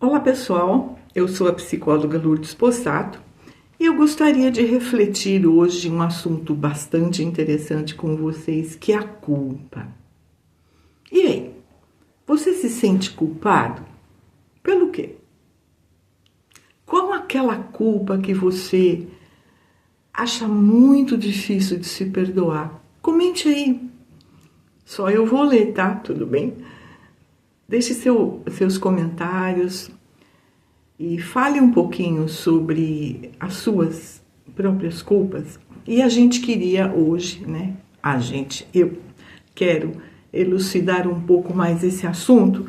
Olá pessoal, eu sou a psicóloga Lourdes Possato e eu gostaria de refletir hoje um assunto bastante interessante com vocês, que é a culpa. E aí, você se sente culpado? Pelo quê? Qual aquela culpa que você acha muito difícil de se perdoar? Comente aí. Só eu vou ler, tá? Tudo bem? Deixe seus comentários e fale um pouquinho sobre as suas próprias culpas. E a gente queria hoje, né? Eu quero elucidar um pouco mais esse assunto,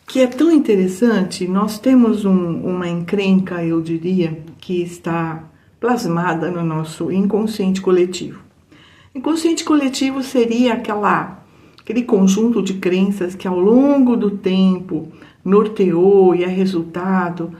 que é tão interessante. Nós temos uma encrenca, eu diria, que está plasmada no nosso inconsciente coletivo. Inconsciente coletivo seria aquele conjunto de crenças que ao longo do tempo norteou e é resultado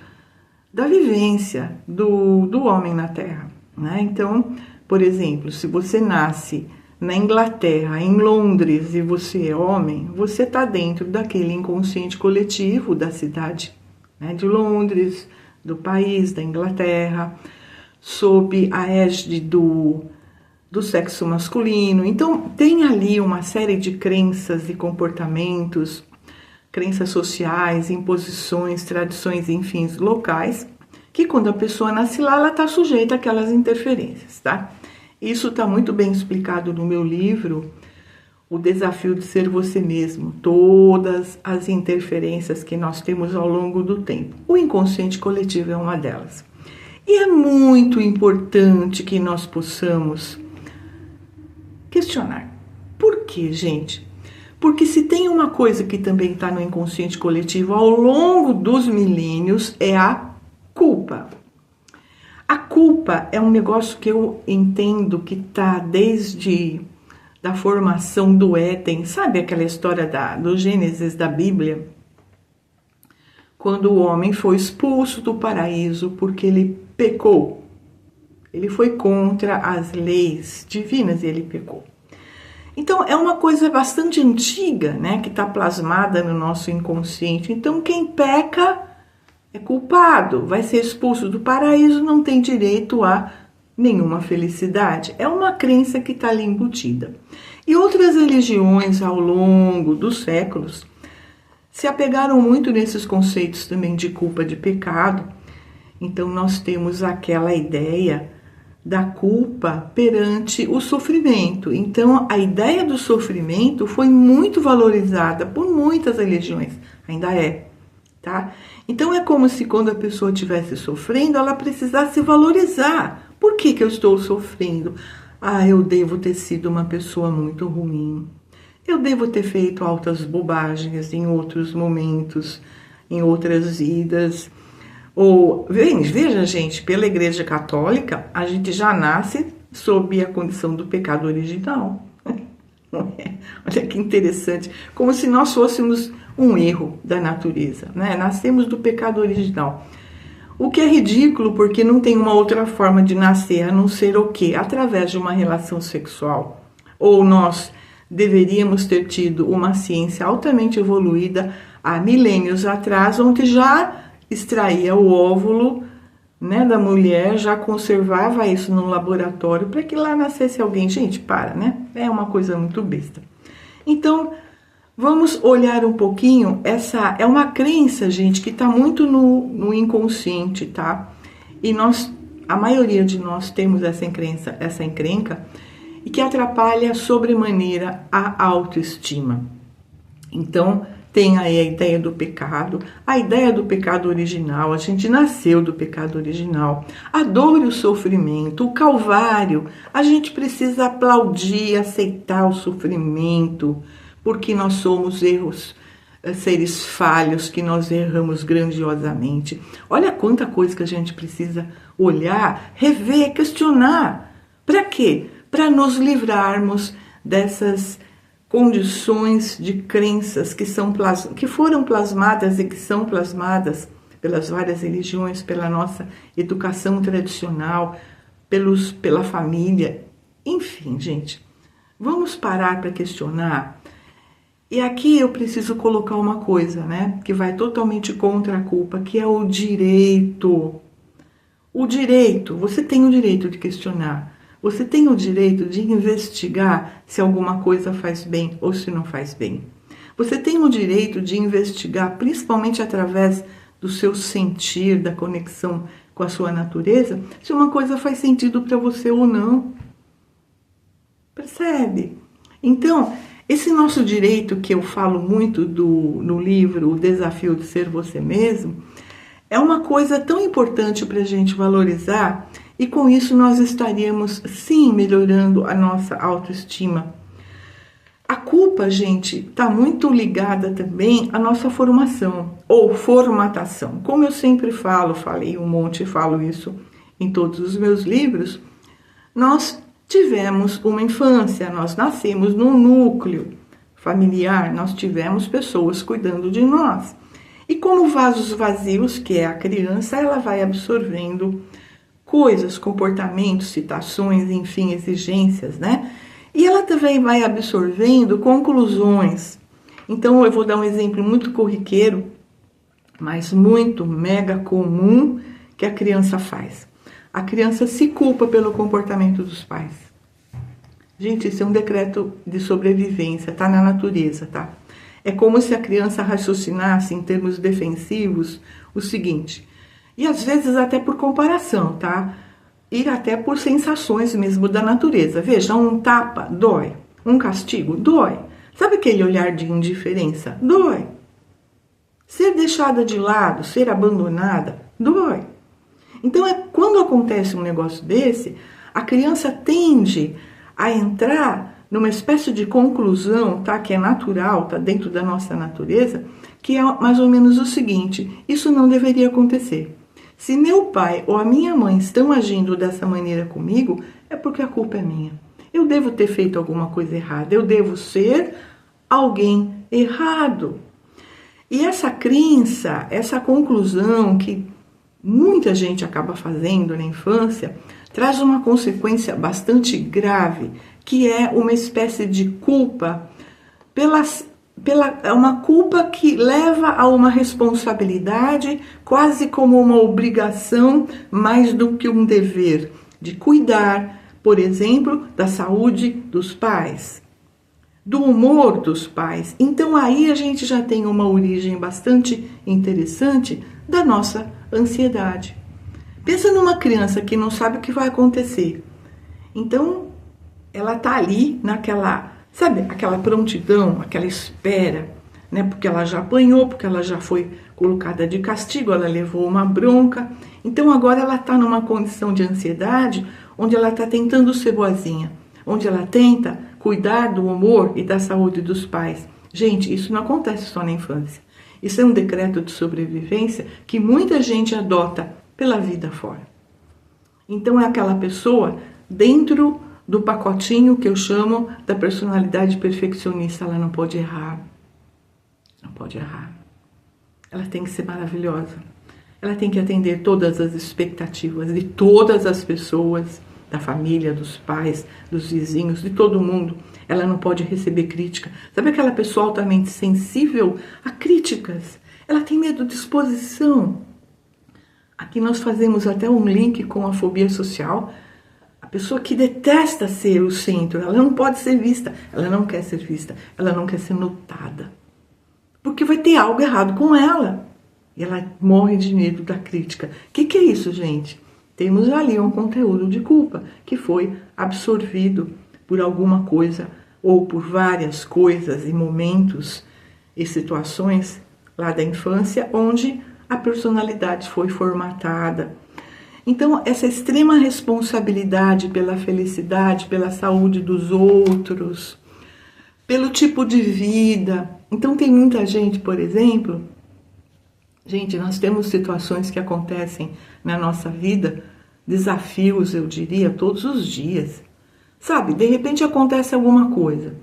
da vivência do homem na Terra, né? Então, por exemplo, se você nasce na Inglaterra, em Londres, e você é homem, você está dentro daquele inconsciente coletivo da cidade, né, de Londres, do país, da Inglaterra, sob a égide do sexo masculino. Então, tem ali uma série de crenças e comportamentos, crenças sociais, imposições, tradições, enfim, locais, que quando a pessoa nasce lá, ela está sujeita àquelas interferências, tá? Isso está muito bem explicado no meu livro, O Desafio de Ser Você Mesmo, todas as interferências que nós temos ao longo do tempo. O inconsciente coletivo é uma delas. E é muito importante que nós possamos questionar. Por quê, gente? Porque se tem uma coisa que também está no inconsciente coletivo ao longo dos milênios, é a culpa. A culpa é um negócio que eu entendo que está desde da formação do Éden. Sabe aquela história do Gênesis da Bíblia? Quando o homem foi expulso do paraíso porque ele pecou. Ele foi contra as leis divinas e ele pecou. Então, é uma coisa bastante antiga, né, que está plasmada no nosso inconsciente. Então, quem peca é culpado, vai ser expulso do paraíso, não tem direito a nenhuma felicidade. É uma crença que está ali embutida. E outras religiões, ao longo dos séculos, se apegaram muito nesses conceitos também de culpa, de pecado. Então, nós temos aquela ideia da culpa perante o sofrimento. Então, a ideia do sofrimento foi muito valorizada por muitas religiões, ainda é, tá? Então, é como se quando a pessoa estivesse sofrendo, ela precisasse valorizar. Por que eu estou sofrendo? Ah, eu devo ter sido uma pessoa muito ruim. Eu devo ter feito altas bobagens em outros momentos, em outras vidas. Ou, veja, gente, pela Igreja Católica, a gente já nasce sob a condição do pecado original. Olha que interessante, como se nós fôssemos um erro da natureza, né? Nascemos do pecado original. O que é ridículo, porque não tem uma outra forma de nascer, a não ser o quê? Através de uma relação sexual. Ou nós deveríamos ter tido uma ciência altamente evoluída há milênios atrás, onde já extraía o óvulo, né, da mulher, já conservava isso no laboratório para que lá nascesse alguém. Gente, para, né? É uma coisa muito besta. Então, vamos olhar um pouquinho. Essa é uma crença, gente, que está muito no inconsciente, tá? E a maioria de nós temos essa encrenca, e que atrapalha sobremaneira a autoestima. Então, tem aí a ideia do pecado original, a gente nasceu do pecado original, a dor e o sofrimento, o calvário, a gente precisa aplaudir, aceitar o sofrimento, porque nós somos seres falhos, que nós erramos grandiosamente. Olha quanta coisa que a gente precisa olhar, rever, questionar. Para quê? Para nos livrarmos dessas condições de crenças que foram plasmadas e que são plasmadas pelas várias religiões, pela nossa educação tradicional, pela família. Enfim, gente, vamos parar para questionar E aqui eu preciso colocar uma coisa, né, que vai totalmente contra a culpa, que é o direito. O direito, você tem o direito de questionar, você tem o direito de investigar se alguma coisa faz bem ou se não faz bem. Você tem o direito de investigar, principalmente através do seu sentir, da conexão com a sua natureza, se uma coisa faz sentido para você ou não. Percebe? Então, esse nosso direito que eu falo muito no livro O Desafio de Ser Você Mesmo, é uma coisa tão importante para a gente valorizar e com isso nós estaríamos sim melhorando a nossa autoestima. A culpa, gente, está muito ligada também à nossa formação ou formatação. Como eu sempre falei um monte e falo isso em todos os meus livros, nós tivemos uma infância, nós nascemos num núcleo familiar, nós tivemos pessoas cuidando de nós. E como vasos vazios, que é a criança, ela vai absorvendo coisas, comportamentos, citações, enfim, exigências, né? E ela também vai absorvendo conclusões. Então, eu vou dar um exemplo muito corriqueiro, mas muito mega comum, que a criança faz. A criança se culpa pelo comportamento dos pais. Gente, isso é um decreto de sobrevivência, tá na natureza, tá? É como se a criança raciocinasse em termos defensivos o seguinte, e às vezes até por comparação, tá? E até por sensações mesmo da natureza. Veja, um tapa dói, um castigo dói. Sabe aquele olhar de indiferença? Dói. Ser deixada de lado, ser abandonada, dói. Então, quando acontece um negócio desse, a criança tende a entrar numa espécie de conclusão, tá? Que é natural, tá dentro da nossa natureza, que é mais ou menos o seguinte, isso não deveria acontecer. Se meu pai ou a minha mãe estão agindo dessa maneira comigo, é porque a culpa é minha. Eu devo ter feito alguma coisa errada, eu devo ser alguém errado. E essa crença, essa conclusão que muita gente acaba fazendo na infância, traz uma consequência bastante grave, que é uma espécie de culpa uma culpa que leva a uma responsabilidade, quase como uma obrigação, mais do que um dever, de cuidar, por exemplo, da saúde dos pais, do humor dos pais. Então aí a gente já tem uma origem bastante interessante da nossa ansiedade. Pensa numa criança que não sabe o que vai acontecer. Então ela tá ali naquela, sabe, aquela prontidão, aquela espera, né? Porque ela já apanhou, porque ela já foi colocada de castigo, ela levou uma bronca. Então agora ela está numa condição de ansiedade, onde ela está tentando ser boazinha, onde ela tenta cuidar do humor e da saúde dos pais. Gente, isso não acontece só na infância. Isso é um decreto de sobrevivência que muita gente adota pela vida fora. Então é aquela pessoa dentro do pacotinho que eu chamo da personalidade perfeccionista. Ela não pode errar. Não pode errar. Ela tem que ser maravilhosa. Ela tem que atender todas as expectativas de todas as pessoas, da família, dos pais, dos vizinhos, de todo mundo. Ela não pode receber crítica. Sabe aquela pessoa altamente sensível a críticas? Ela tem medo de exposição. Aqui nós fazemos até um link com a fobia social. A pessoa que detesta ser o centro, ela não pode ser vista, ela não quer ser vista, ela não quer ser notada. Porque vai ter algo errado com ela. E ela morre de medo da crítica. O que é isso, gente? Temos ali um conteúdo de culpa que foi absorvido por alguma coisa ou por várias coisas e momentos e situações lá da infância onde a personalidade foi formatada. Então, essa extrema responsabilidade pela felicidade, pela saúde dos outros, pelo tipo de vida. Então, tem muita gente, por exemplo, gente, nós temos situações que acontecem na nossa vida, desafios, eu diria, todos os dias. Sabe, de repente acontece alguma coisa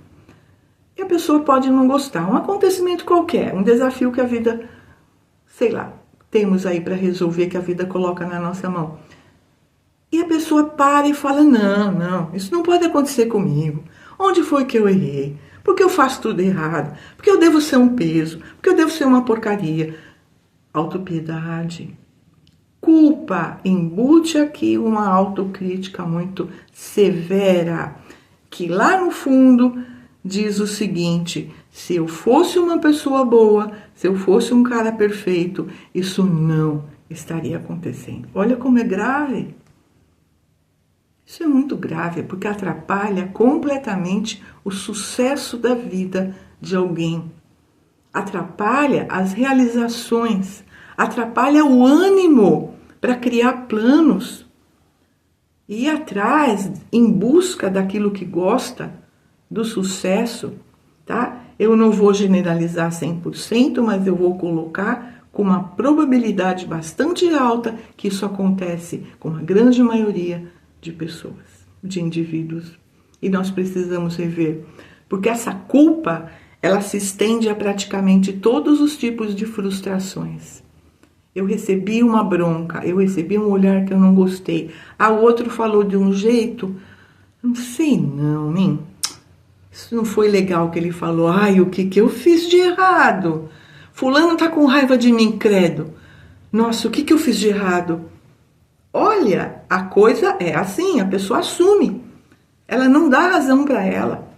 e a pessoa pode não gostar, um acontecimento qualquer, um desafio que a vida, sei lá, temos aí para resolver, que a vida coloca na nossa mão. E a pessoa para e fala, não, isso não pode acontecer comigo. Onde foi que eu errei? porque eu faço tudo errado, porque eu devo ser um peso, porque eu devo ser uma porcaria. Autopiedade. Culpa embute aqui uma autocrítica muito severa, que lá no fundo diz o seguinte: se eu fosse uma pessoa boa, se eu fosse um cara perfeito, isso não estaria acontecendo. Olha como é grave. Isso é muito grave, porque atrapalha completamente o sucesso da vida de alguém. Atrapalha as realizações, atrapalha o ânimo para criar planos, ir atrás, em busca daquilo que gosta, do sucesso, tá? Eu não vou generalizar 100%, mas eu vou colocar com uma probabilidade bastante alta que isso acontece com a grande maioria de pessoas, de indivíduos. E nós precisamos rever, porque essa culpa, ela se estende a praticamente todos os tipos de frustrações. Eu recebi uma bronca, eu recebi um olhar que eu não gostei, o outro falou de um jeito, não sei não, hein? Isso não foi legal que ele falou. Ai, o que eu fiz de errado? Fulano tá com raiva de mim, credo. Nossa, o que eu fiz de errado? Olha, a coisa é assim, a pessoa assume. Ela não dá razão para ela.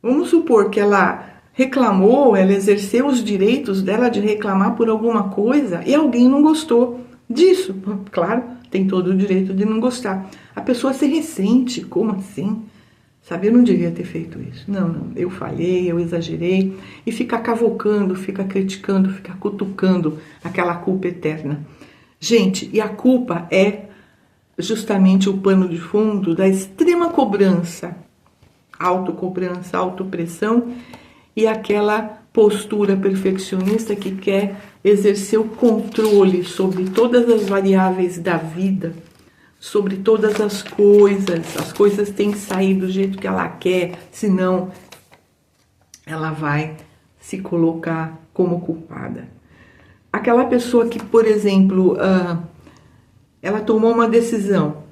Vamos supor que ela reclamou, ela exerceu os direitos dela de reclamar por alguma coisa e alguém não gostou disso. Claro, tem todo o direito de não gostar. A pessoa se ressente, como assim? Sabe, eu não devia ter feito isso. Não, eu falhei, eu exagerei. E fica cavocando, fica criticando, fica cutucando aquela culpa eterna. Gente, e a culpa é justamente o pano de fundo da extrema cobrança, autocobrança, autopressão e aquela postura perfeccionista que quer exercer o controle sobre todas as variáveis da vida, sobre todas as coisas têm que sair do jeito que ela quer, senão ela vai se colocar como culpada. Aquela pessoa que, por exemplo, ela tomou uma decisão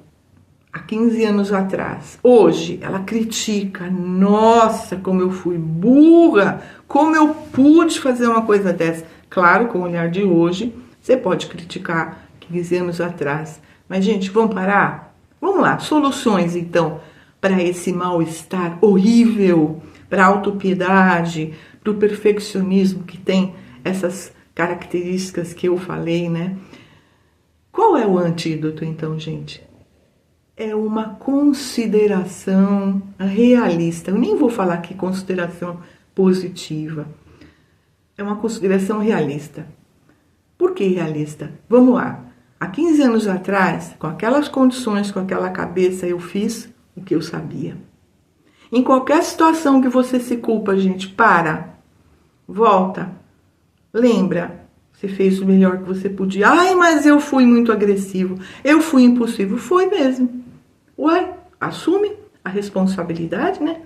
há 15 anos atrás, hoje ela critica, nossa, como eu fui burra, como eu pude fazer uma coisa dessa. Claro, com o olhar de hoje, você pode criticar 15 anos atrás, mas, gente, vamos parar? Vamos lá, soluções, então, para esse mal-estar horrível, para a autopiedade, para o perfeccionismo que tem essas características que eu falei, né? Qual é o antídoto, então, gente? É uma consideração realista. Eu nem vou falar aqui consideração positiva. É uma consideração realista. Por que realista? Vamos lá. Há 15 anos atrás, com aquelas condições, com aquela cabeça, eu fiz o que eu sabia. Em qualquer situação que você se culpa, gente, para, volta, lembra, você fez o melhor que você podia. Ai, mas eu fui muito agressivo, eu fui impulsivo. Foi mesmo. Ué, assume a responsabilidade, né?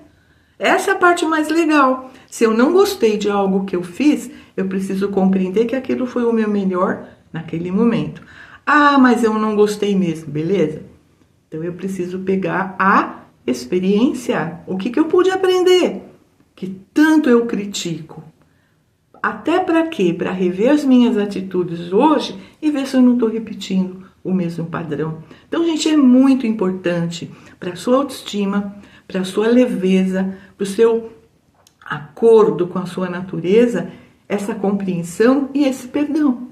Essa é a parte mais legal. Se eu não gostei de algo que eu fiz, eu preciso compreender que aquilo foi o meu melhor naquele momento. Ah, mas eu não gostei mesmo, beleza? Então eu preciso pegar a experiência. O que eu pude aprender? Que tanto eu critico. Até para quê? Para rever as minhas atitudes hoje e ver se eu não estou repetindo o mesmo padrão. Então, gente, é muito importante para a sua autoestima, para a sua leveza, para o seu acordo com a sua natureza, essa compreensão e esse perdão.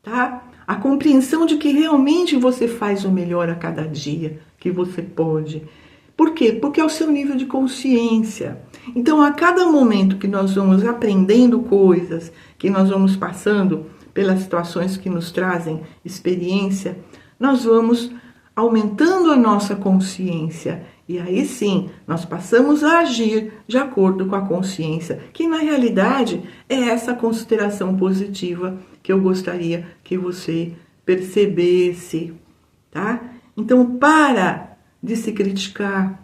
Tá? A compreensão de que realmente você faz o melhor a cada dia que você pode. Por quê? Porque é o seu nível de consciência. Então, a cada momento que nós vamos aprendendo coisas, que nós vamos passando pelas situações que nos trazem experiência, nós vamos aumentando a nossa consciência. E aí sim, nós passamos a agir de acordo com a consciência, que na realidade é essa consideração positiva que eu gostaria que você percebesse, tá? Então, para de se criticar,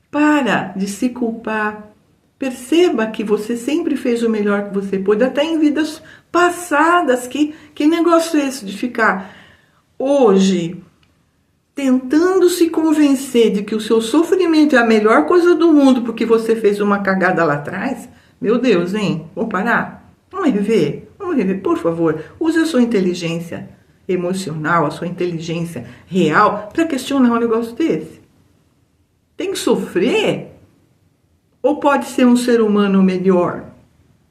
para de se culpar. Perceba que você sempre fez o melhor que você pôde, até em vidas passadas. Que negócio é esse de ficar hoje tentando se convencer de que o seu sofrimento é a melhor coisa do mundo porque você fez uma cagada lá atrás, meu Deus, hein? Vamos parar? Vamos rever? Vamos rever, por favor. Use a sua inteligência emocional, a sua inteligência real para questionar um negócio desse. Tem que sofrer? Ou pode ser um ser humano melhor,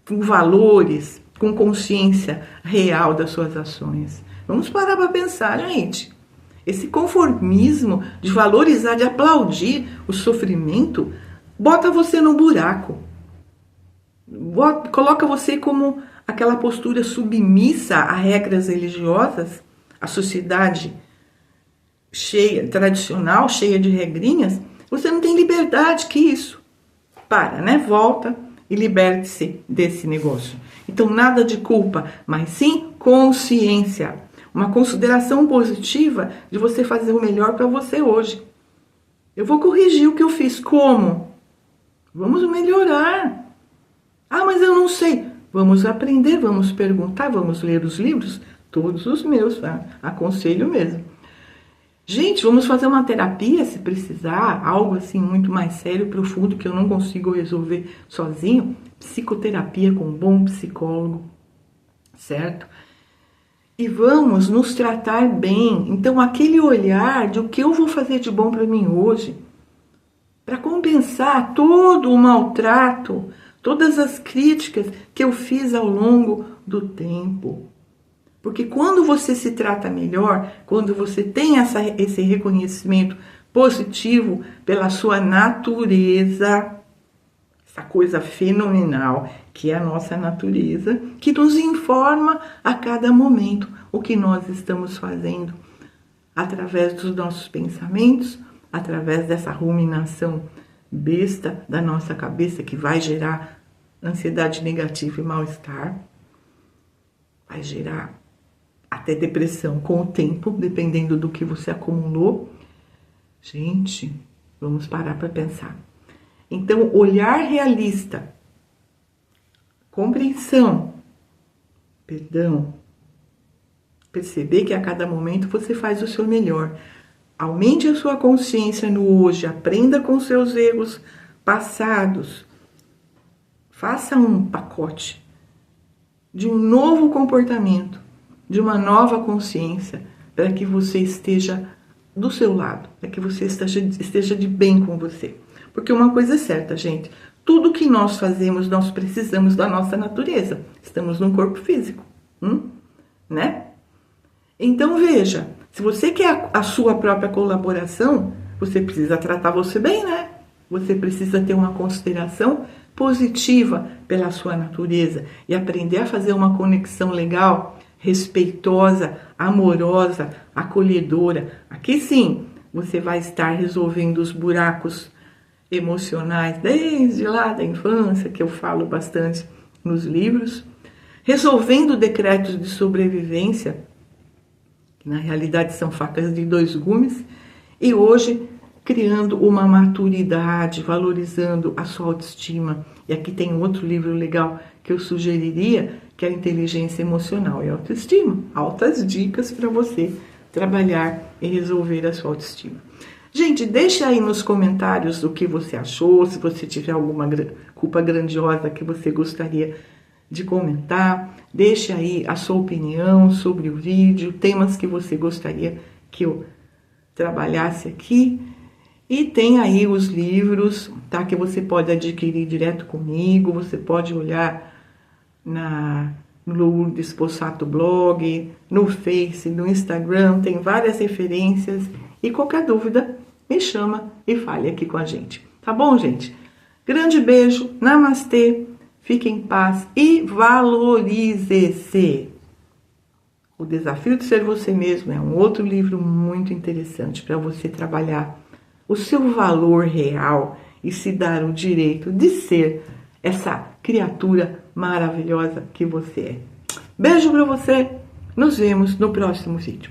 com valores, com consciência real das suas ações? Vamos parar para pensar, gente. Esse conformismo de valorizar, de aplaudir o sofrimento, bota você no buraco. Coloca você como aquela postura submissa a regras religiosas, a sociedade cheia, tradicional, cheia de regrinhas. Você não tem liberdade que isso. Para, né? Volta e liberte-se desse negócio. Então, nada de culpa, mas sim consciência. Uma consideração positiva de você fazer o melhor para você hoje. Eu vou corrigir o que eu fiz. Como? Vamos melhorar. Ah, mas eu não sei. Vamos aprender, vamos perguntar, vamos ler os livros. Todos os meus, tá? Aconselho mesmo. Gente, vamos fazer uma terapia se precisar, algo assim muito mais sério, profundo, que eu não consigo resolver sozinho. Psicoterapia com um bom psicólogo, certo? E vamos nos tratar bem. Então, aquele olhar de o que eu vou fazer de bom para mim hoje, para compensar todo o maltrato, todas as críticas que eu fiz ao longo do tempo. Porque quando você se trata melhor, quando você tem esse reconhecimento positivo pela sua natureza, essa coisa fenomenal que é a nossa natureza, que nos informa a cada momento o que nós estamos fazendo através dos nossos pensamentos, através dessa ruminação besta da nossa cabeça que vai gerar ansiedade negativa e mal-estar, vai gerar até depressão com o tempo, dependendo do que você acumulou. Gente, vamos parar para pensar. Então, olhar realista, compreensão, perdão, perceber que a cada momento você faz o seu melhor. Aumente a sua consciência no hoje, aprenda com seus erros passados. Faça um pacote de um novo comportamento, de uma nova consciência, para que você esteja do seu lado, para que você esteja de bem com você. Porque uma coisa é certa, gente, tudo que nós fazemos, nós precisamos da nossa natureza. Estamos num corpo físico, né? Então veja, se você quer a sua própria colaboração, você precisa tratar você bem, né? Você precisa ter uma consideração positiva pela sua natureza e aprender a fazer uma conexão legal, respeitosa, amorosa, acolhedora. Aqui sim, você vai estar resolvendo os buracos emocionais desde lá da infância, que eu falo bastante nos livros, resolvendo decretos de sobrevivência, que na realidade são facas de dois gumes, e hoje criando uma maturidade, valorizando a sua autoestima. E aqui tem outro livro legal que eu sugeriria, que é a Inteligência Emocional e Autoestima. Altas dicas para você trabalhar e resolver a sua autoestima. Gente, deixa aí nos comentários o que você achou, se você tiver alguma culpa grandiosa que você gostaria de comentar. Deixe aí a sua opinião sobre o vídeo, temas que você gostaria que eu trabalhasse aqui. E tem aí os livros, tá, que você pode adquirir direto comigo, você pode olhar no Lourdes Possato Blog, no Face, no Instagram, tem várias referências. E qualquer dúvida, me chama e fale aqui com a gente. Tá bom, gente? Grande beijo, namastê, fique em paz e valorize-se. O Desafio de Ser Você Mesmo é um outro livro muito interessante para você trabalhar o seu valor real e se dar o direito de ser essa criatura maravilhosa que você é. Beijo para você, nos vemos no próximo vídeo.